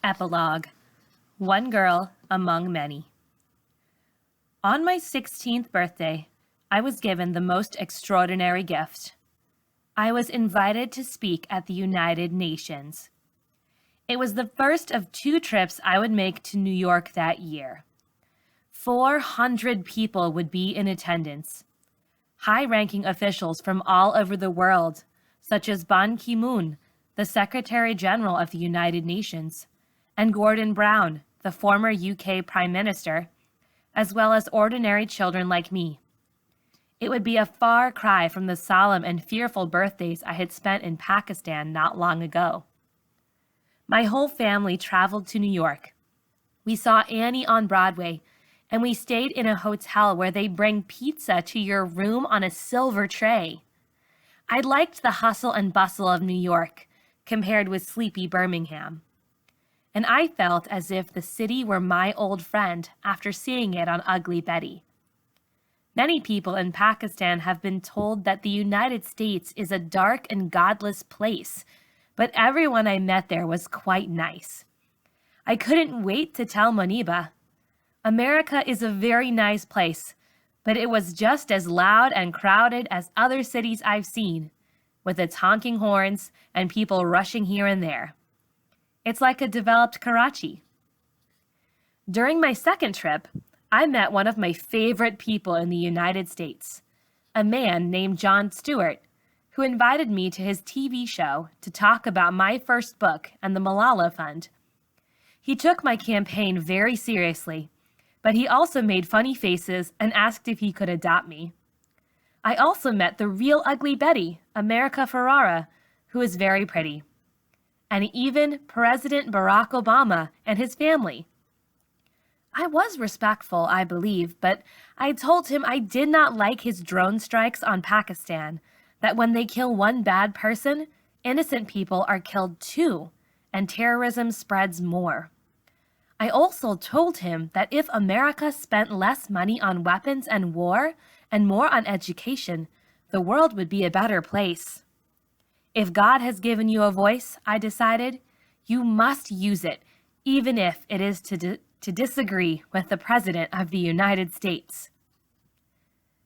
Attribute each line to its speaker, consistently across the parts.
Speaker 1: Epilogue. One girl among many. On my 16th birthday, I was given the most extraordinary gift. I was invited to speak at the United Nations. It was the first of 2 trips I would make to New York that year. 400 people would be in attendance. High-ranking officials from all over the world, such as Ban Ki-moon, the Secretary General of the United Nations, and Gordon Brown, the former UK Prime Minister, as well as ordinary children like me. It would be a far cry from the solemn and fearful birthdays I had spent in Pakistan not long ago. My whole family traveled to New York. We saw Annie on Broadway, and we stayed in a hotel where they bring pizza to your room on a silver tray. I liked the hustle and bustle of New York, compared with sleepy Birmingham. And I felt as if the city were my old friend after seeing it on Ugly Betty. Many people in Pakistan have been told that the United States is a dark and godless place, but everyone I met there was quite nice. I couldn't wait to tell Muniba. America is a very nice place, but it was just as loud and crowded as other cities I've seen, with its honking horns and people rushing here and there. It's like a developed Karachi. During my second trip, I met one of my favorite people in the United States, a man named Jon Stewart, who invited me to his TV show to talk about my first book and the Malala Fund. He took my campaign very seriously, but he also made funny faces and asked if he could adopt me. I also met the real Ugly Betty, America Ferrara, who is very pretty, and even President Barack Obama and his family. I was respectful, I believe, but I told him I did not like his drone strikes on Pakistan, that when they kill one bad person, innocent people are killed too, and terrorism spreads more. I also told him that if America spent less money on weapons and war and more on education, the world would be a better place. If God has given you a voice, I decided, you must use it, even if it is to disagree with the President of the United States.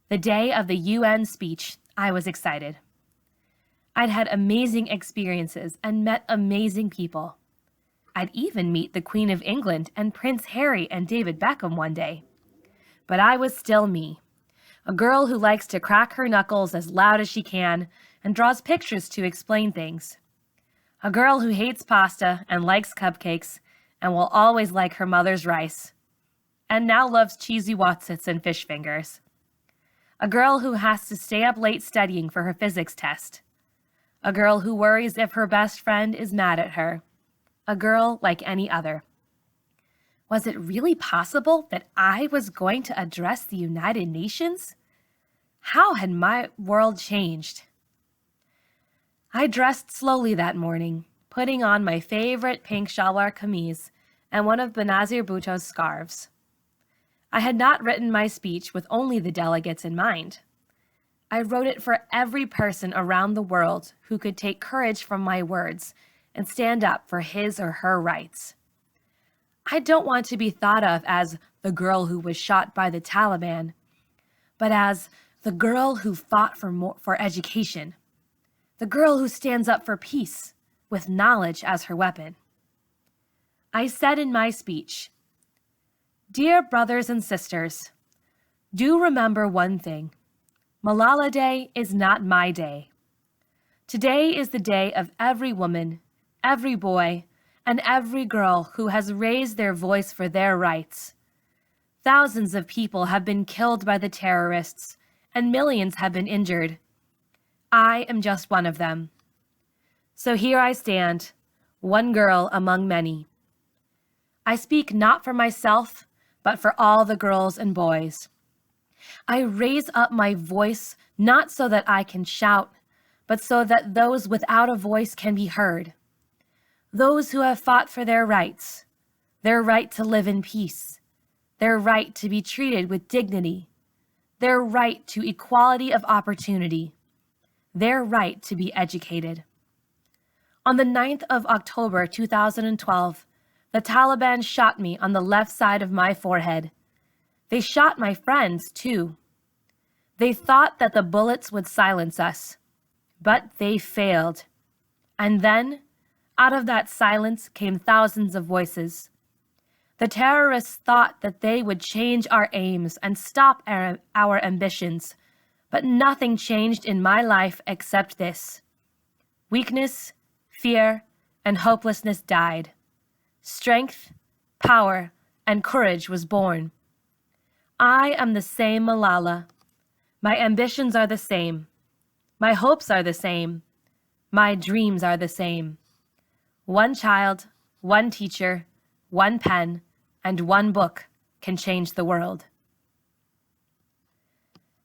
Speaker 1: The day of the UN speech, I was excited. I'd had amazing experiences and met amazing people. I'd even meet the Queen of England and Prince Harry and David Beckham one day. But I was still me, a girl who likes to crack her knuckles as loud as she can and draws pictures to explain things. A girl who hates pasta and likes cupcakes and will always like her mother's rice, and now loves cheesy Wotsits and fish fingers. A girl who has to stay up late studying for her physics test. A girl who worries if her best friend is mad at her. A girl like any other. Was it really possible that I was going to address the United Nations? How had my world changed? I dressed slowly that morning, putting on my favorite pink shalwar kameez and one of Benazir Bhutto's scarves. I had not written my speech with only the delegates in mind. I wrote it for every person around the world who could take courage from my words and stand up for his or her rights. I don't want to be thought of as the girl who was shot by the Taliban, but as the girl who fought for education, the girl who stands up for peace with knowledge as her weapon. I said in my speech, "Dear brothers and sisters, do remember one thing. Malala Day is not my day. Today is the day of every woman, every boy, and every girl who has raised their voice for their rights. Thousands of people have been killed by the terrorists, and millions have been injured. I am just one of them. So here I stand, one girl among many. I speak not for myself, but for all the girls and boys. I raise up my voice not so that I can shout, but so that those without a voice can be heard. Those who have fought for their right to live in peace, their right to be treated with dignity, their right to equality of opportunity, their right to be educated. On the 9th of October 2012, The Taliban shot me on the left side of my forehead. They shot my friends, too. They thought that the bullets would silence us, but they failed. And then, out of that silence came thousands of voices. The terrorists thought that they would change our aims and stop our ambitions, but nothing changed in my life except this. Weakness, fear, and hopelessness died. Strength, power, and courage was born. I am the same Malala. My ambitions are the same. My hopes are the same. My dreams are the same. One child, one teacher, one pen, and one book can change the world.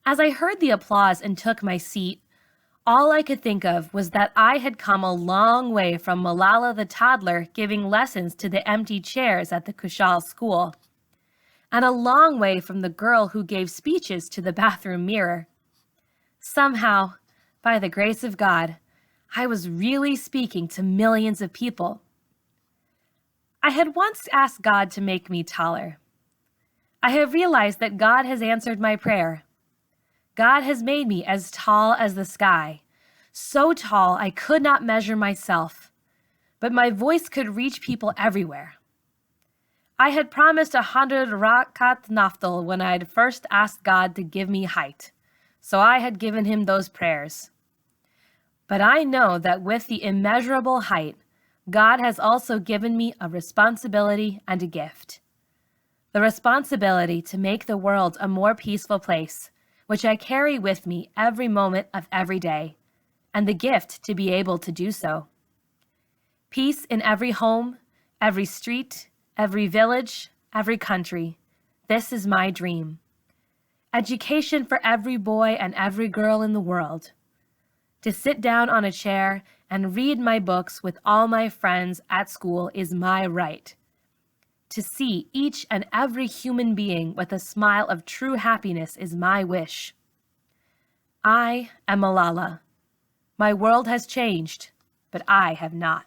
Speaker 1: As I heard the applause and took my seat, all I could think of was that I had come a long way from Malala the toddler giving lessons to the empty chairs at the Kushal school, and a long way from the girl who gave speeches to the bathroom mirror. Somehow, by the grace of God, I was really speaking to millions of people. I had once asked God to make me taller. I have realized that God has answered my prayer. God has made me as tall as the sky, so tall I could not measure myself, but my voice could reach people everywhere. I had promised 100 rakat naftal when I had first asked God to give me height, so I had given him those prayers. But I know that with the immeasurable height, God has also given me a responsibility and a gift. The responsibility to make the world a more peaceful place, which I carry with me every moment of every day, and the gift to be able to do so. Peace in every home, every street, every village, every country. This is my dream. Education for every boy and every girl in the world. To sit down on a chair and read my books with all my friends at school is my right. To see each and every human being with a smile of true happiness is my wish. I am Malala. My world has changed, but I have not.